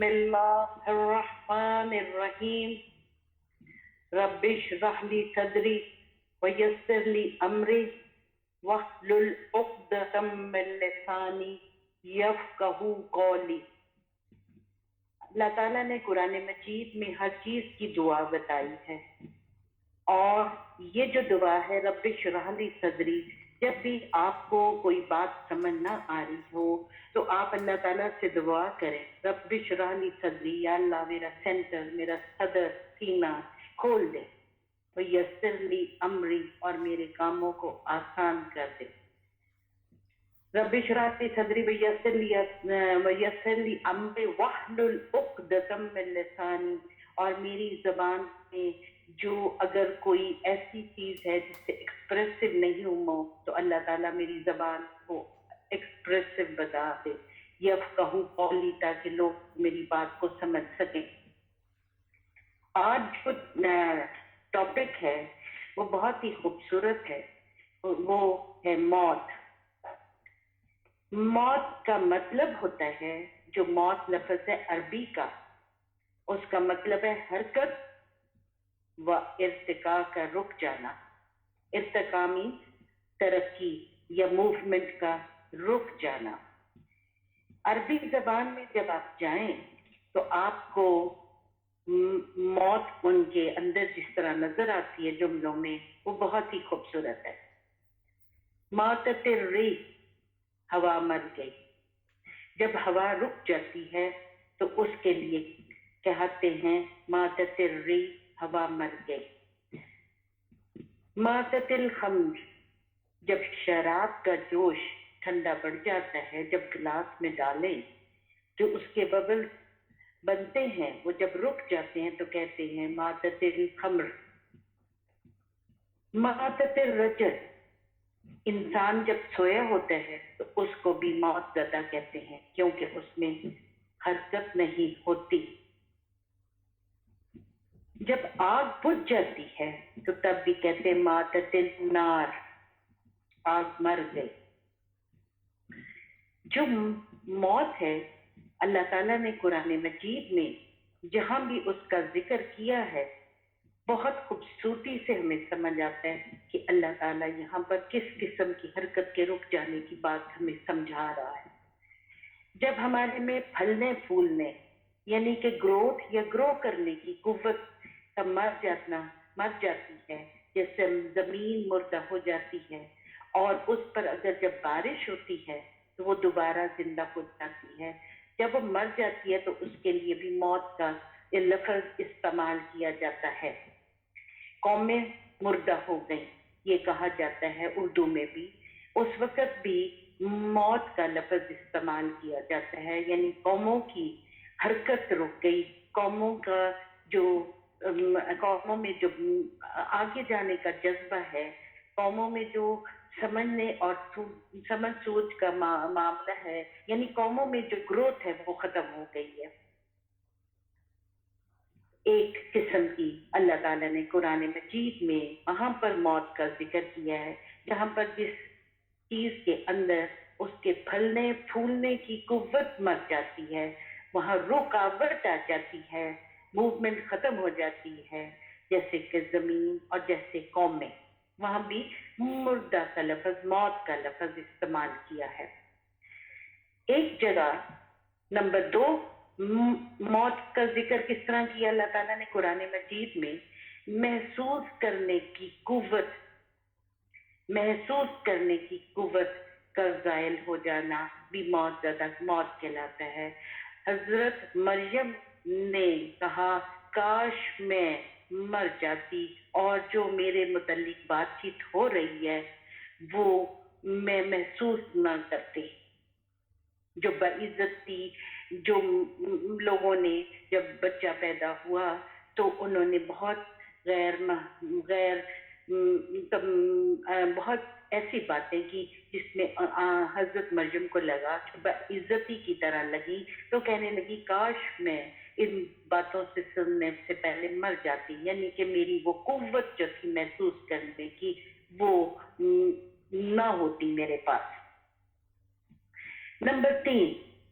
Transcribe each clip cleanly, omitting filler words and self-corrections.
بسم اللہ الرحمن الرحیم رب اشرح لی صدری ویسر لی امری واحلل عقدۃ من لسانی یفقہوا قولی۔ اللہ تعالیٰ نے قرآن مجید میں ہر چیز کی دعا بتائی ہے، اور یہ جو دعا ہے رب اشرح لی صدری، جب بھی آپ کو کوئی بات سمجھ نہ آ رہی ہو تو آپ اللہ تعالیٰ سے دعا کریں، رب اشرح لی صدری، یا اللہ میرا سینٹر، میرا صدر، سینہ کھول دے، ویسر لی امری، اور میرے کاموں کو آسان کر دے۔ رب اشرح لی صدری ویسر لی امری واحلل عقدۃ من لسانی، اور میری زبان میں جو اگر کوئی ایسی چیز ہے جس سے ایکسپریسو نہیں ہوں تو اللہ تعالیٰ میری زبان کو ایکسپریسو بتا دے، یفقہوا قولی، تاکہ لوگ میری بات کو سمجھ سکیں۔ آج جو ٹاپک ہے وہ بہت ہی خوبصورت ہے، وہ ہے موت۔ موت کا مطلب ہوتا ہے، جو موت لفظ ہے عربی کا، اس کا مطلب ہے حرکت و ارتقاء کا رک جانا۔ ارتقاء مینس ترقی یا موومنٹ کا رک جانا۔ عربی زبان میں جب آپ جائیں تو آپ کو موت ان کے اندر جس طرح نظر آتی ہے جملوں میں، وہ بہت ہی خوبصورت ہے۔ ماتت الریح، ہوا مر گئی۔ جب ہوا رک جاتی ہے تو اس کے لیے کہتے ہیں ماتت الریح، ہوا مر گئی۔ ماتت الخمر، جب شراب کا جوش ٹھنڈا پڑ جاتا ہے، جب گلاس میں ڈالیں جو اس کے ببل بنتے ہیں وہ جب رک جاتے ہیں تو کہتے ہیں ماتت الخمر۔ ماتت الرجل، انسان جب سویا ہوتا ہے تو اس کو بھی موت زدہ کہتے ہیں، کیونکہ اس میں حرکت نہیں ہوتی۔ جب آگ بجھ جاتی ہے تو تب بھی کہتے ہیں ماتت النار، آگ مر گئی۔ جو موت ہے، اللہ تعالیٰ نے قرآن مجید میں جہاں بھی اس کا ذکر کیا ہے، بہت خوبصورتی سے ہمیں سمجھ آتا ہے کہ اللہ تعالیٰ یہاں پر کس قسم کی حرکت کے رک جانے کی بات ہمیں سمجھا رہا ہے۔ جب ہمارے میں پھلنے پھولنے یعنی کہ گروتھ یا گرو کرنے کی قوت کا مر جاتی ہے، جیسے زمین مردہ ہو جاتی ہے اور اس پر اگر جب بارش ہوتی ہے تو وہ دوبارہ زندہ ہو جاتی ہے، جب وہ مر جاتی ہے تو اس کے لیے بھی موت کا لفظ استعمال کیا جاتا ہے۔ قومیں مردہ ہو گئیں، یہ کہا جاتا ہے اردو میں بھی۔ اس وقت بھی موت کا لفظ استعمال کیا جاتا ہے، یعنی قوموں کی حرکت رک گئی، قوموں میں جو آگے جانے کا جذبہ ہے، قوموں میں جو سمجھنے اور سمجھ سوچ کا معاملہ ہے، یعنی قوموں میں جو گروتھ ہے وہ ختم ہو گئی ہے۔ ایک قسم کی اللہ تعالیٰ نے قرآن مجید میں وہاں پر موت کا ذکر کیا ہے جہاں پر جس چیز کے اندر اس کے پھلنے پھولنے کی قوت مر جاتی ہے، وہاں رکاوٹ آ جاتی ہے، موومنٹ ختم ہو جاتی ہے، جیسے کہ زمین اور جیسے قومیں، وہاں بھی مردہ کا لفظ، موت کا لفظ استعمال کیا ہے۔ ایک جگہ نمبر 2، موت کا ذکر کس طرح کیا اللہ تعالیٰ نے قرآن مجید میں؟ محسوس کرنے کی قوت، محسوس کرنے کی قوت کا زائل ہو جانا بھی موت کہلاتا ہے۔ حضرت مریم نے کہا کاش میں مر جاتی اور جو میرے متعلق بات چیت ہو رہی ہے وہ میں محسوس نہ کرتی۔ جو بعزتی جو لوگوں نے جب بچہ پیدا ہوا تو انہوں نے بہت بہت ایسی باتیں کی جس میں حضرت مریم کو لگا کہ بعزتی کی طرح لگی، تو کہنے لگی کاش میں ان باتوں سے سننے سے پہلے مر جاتی، یعنی کہ میری وہ قوت جو تھی محسوس کرنے کی وہ نہ ہوتی میرے پاس۔ نمبر 3،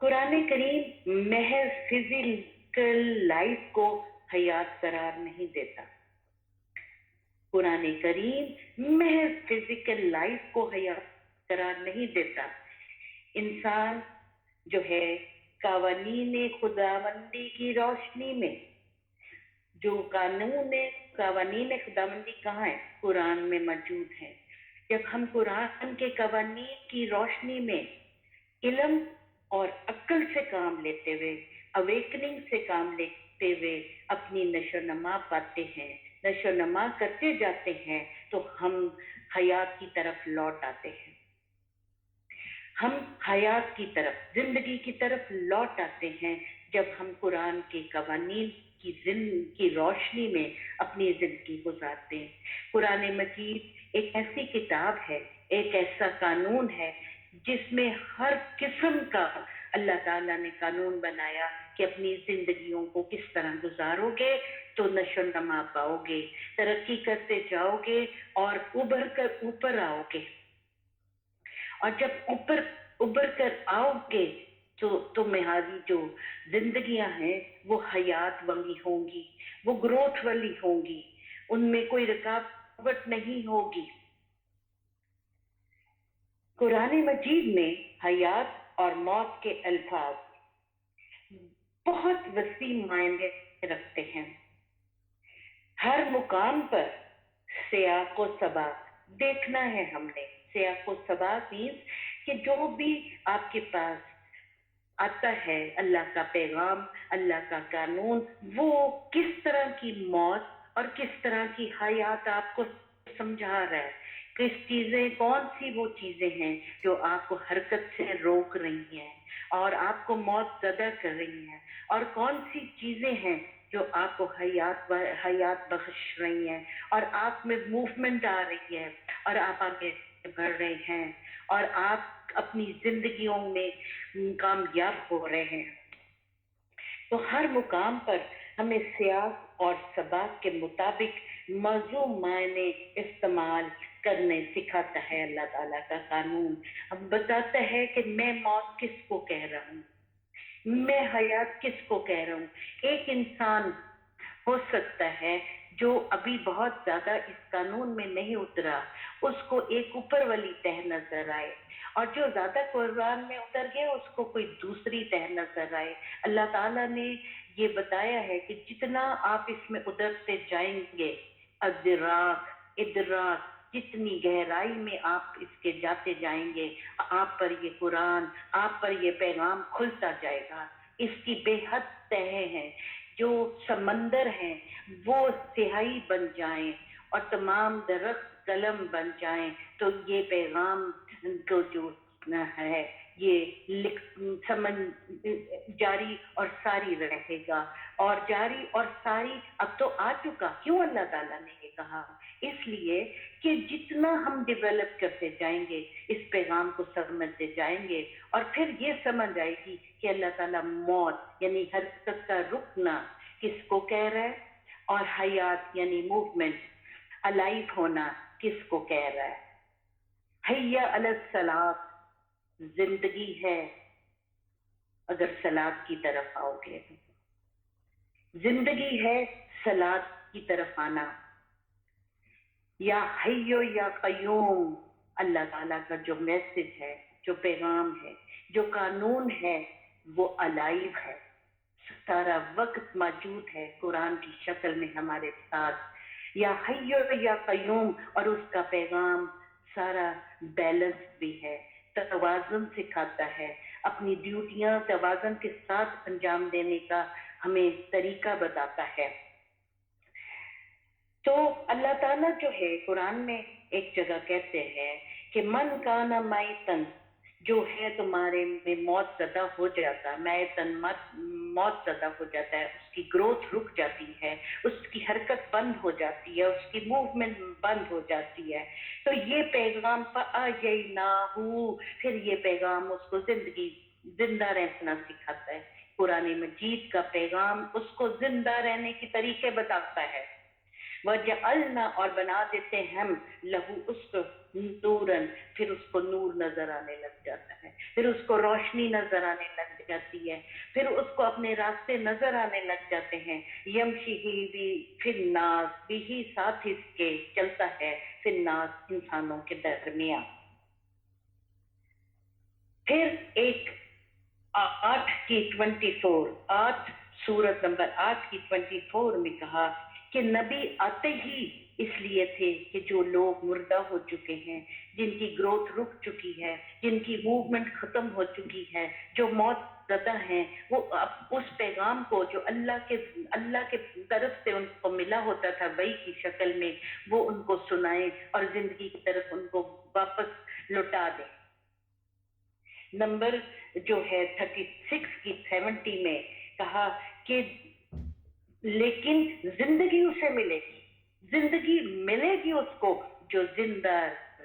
قرآن کریم محض فزیکل لائف کو حیات قرار نہیں دیتا. قرآن کریم محض فزیکل لائف کو حیات قرار نہیں دیتا. انسان جو ہے قوانین خداوندی کی روشنی میں، جو قوانین خداوندی کہاں ہے؟ قرآن میں موجود ہیں. جب ہم قرآن کے قوانین کی روشنی میں علم اور عقل سے کام لیتے ہوئے، اویکننگ سے کام لیتے ہوئے اپنی نشو نما پاتے ہیں، نشو نما کرتے جاتے ہیں، تو ہم حیات کی طرف لوٹ آتے ہیں. ہم حیات کی طرف، زندگی کی طرف لوٹ آتے ہیں جب ہم قرآن کے قوانین کی روشنی میں اپنی زندگی گزارتے ہیں. قرآن مجید ایک ایسی کتاب ہے، ایک ایسا قانون ہے جس میں ہر قسم کا اللہ تعالیٰ نے قانون بنایا کہ اپنی زندگیوں کو کس طرح گزارو گے تو نشو نما پاؤ گے، ترقی کرتے جاؤ گے اور ابھر کر اوپر آؤ گے. اور جب ابھر کر آؤ گے تو تمہاری جو زندگیاں ہیں وہ حیات والی ہوں گی، وہ گروتھ والی ہوں گی، ان میں کوئی رکاوٹ نہیں ہوگی. قرآن مجید میں حیات اور موت کے الفاظ بہت وسیع معنی رکھتے ہیں. ہر مقام پر سیاق و سباق دیکھنا ہے ہم نے. سیاق و سباق مینس کہ جو بھی آپ کے پاس آتا ہے اللہ کا پیغام، اللہ کا قانون، وہ کس طرح کی موت اور کس طرح کی حیات آپ کو سمجھا رہا ہے. کس چیزیں، کون سی وہ چیزیں ہیں جو آپ کو حرکت سے روک رہی ہیں اور آپ کو موت زدہ کر رہی ہیں، اور کون سی چیزیں ہیں جو آپ کو حیات بخش رہی ہیں اور آپ میں موومنٹ آ رہی ہے اور آپ آگے بڑھ رہے ہیں اور آپ اپنی زندگیوں میں کامیاب ہو رہے ہیں. تو ہر مقام پر ہمیں سیاق اور سباق کے مطابق موضوع معنی استعمال کرنے سکھاتا ہے اللہ تعالیٰ کا قانون. اب بتاتا ہے کہ میں موت کس کو کہہ رہا ہوں، میں حیات کس کو کہہ رہا ہوں. ایک انسان ہو سکتا ہے جو ابھی بہت زیادہ اس قانون میں نہیں اترا، اس کو ایک اوپر والی تہ نظر آئے، اور جو زیادہ قرآن میں اتر گیا اس کو کوئی دوسری تہ نظر آئے. اللہ تعالیٰ نے یہ بتایا ہے کہ جتنا آپ اس میں اترتے جائیں گے، ادراک جتنی گہرائی میں آپ اس کے جاتے جائیں گے، آپ پر یہ قرآن، آپ پر یہ پیغام کھلتا جائے گا. اس کی بے حد تہیں ہیں، جو سمندر ہیں وہ سیاہی بن جائیں اور تمام درخت قلم بن جائیں تو یہ پیغام کو جو ہے یہ جاری اور ساری رہے گا. اور جاری اور ساری اب تو آ چکا. کیوں اللہ تعالیٰ نے یہ کہا؟ اس لیے کہ جتنا ہم ڈیولپ کرتے جائیں گے اس پیغام کو سمجھتے جائیں گے اور پھر یہ سمجھ آئے گی کہ اللہ تعالیٰ موت یعنی حرکت کا رکنا کس کو کہہ رہا ہے، اور حیات یعنی موومنٹ، الائیو ہونا کس کو کہہ رہا ہے. حی علی الصلاۃ زندگی ہے اگر صلاۃ کی طرف آؤ گے، زندگی ہے صلاۃ کی طرف آنا. یا حیو یا قیوم اللہ تعالیٰ کا جو میسج ہے، جو پیغام ہے، جو قانون ہے وہ الائیو ہے، سارا وقت موجود ہے قرآن کی شکل میں ہمارے ساتھ. یا حیو یا قیوم، اور اس کا پیغام سارا بیلنس بھی ہے، توازن سکھاتا ہے، اپنی ڈیوٹیاں توازن کے ساتھ انجام دینے کا ہمیں طریقہ بتاتا ہے. تو اللہ تعالیٰ جو ہے قرآن میں ایک جگہ کہتے ہیں کہ من کانا میتن، جو ہے تمہارے میں موت زدہ ہو جاتا، میتن موت زدہ ہو جاتا ہے، اس کی گروتھ رک جاتی ہے، اس کی حرکت بند ہو جاتی ہے، اس کی موومنٹ بند ہو جاتی ہے، تو یہ پیغام فَأَحْيَيْنَاهُ، پھر یہ پیغام اس کو زندہ رہنا سکھاتا ہے. قرآن مجید کا پیغام اس کو زندہ رہنے کے طریقے بتاتا ہے. وجعلنا اور بنا دیتے ہم لہو اس کو نورن، پھر اس کو نور نظر آنے لگ جاتا ہے، پھر اس کو روشنی نظر آنے لگ جاتی ہے، پھر اس کو اپنے راستے نظر آنے لگ جاتے ہیں، یمشی ہی بھی پھر ناس بھی ہی ساتھ اس کے چلتا ہے پھر ناس انسانوں کے درمیان۔ پھر ایک 8 کی 24 8 سورت نمبر 8 کی 24 میں کہا کہ نبی آتے ہی اس لیے تھے کہ جو لوگ مردہ ہو چکے ہیں، جن کی گروتھ رک چکی ہے، جن کی موومنٹ ختم ہو چکی ہے، جو موت زدہ ہیں، وہ اس پیغام کو جو اللہ کے طرف سے ان کو ملا ہوتا تھا وحی کی شکل میں، وہ ان کو سنائیں اور زندگی کی طرف ان کو واپس لوٹا دیں۔ نمبر جو ہے 36 کی 70 میں کہا کہ لیکن زندگی اسے ملے گی، زندگی ملے گی اس کو جو زندہ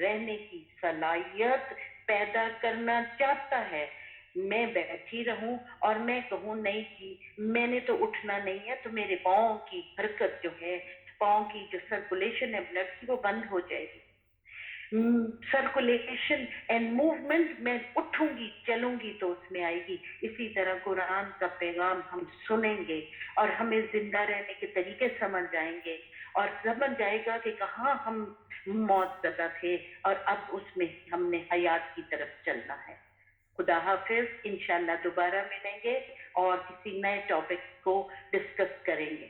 رہنے کی صلاحیت پیدا کرنا چاہتا ہے۔ میں بیٹھی رہوں اور میں کہوں نہیں کہ میں نے تو اٹھنا نہیں ہے، تو میرے پاؤں کی حرکت جو ہے، پاؤں کی جو سرکولیشن ہے بلڈ کی، وہ بند ہو جائے گی۔ سرکولیشن اینڈ موومنٹ، میں اٹھوں گی چلوں گی تو اس میں آئے گی۔ اسی طرح قرآن کا پیغام ہم سنیں گے اور ہمیں زندہ رہنے کے طریقے سمجھ جائیں گے، اور سمجھ جائے گا کہ کہاں ہم موت زدہ تھے اور اب اس میں ہم نے حیات کی طرف چلنا ہے۔ خدا حافظ، انشاءاللہ دوبارہ ملیں گے اور کسی نئے ٹاپک کو ڈسکس کریں گے۔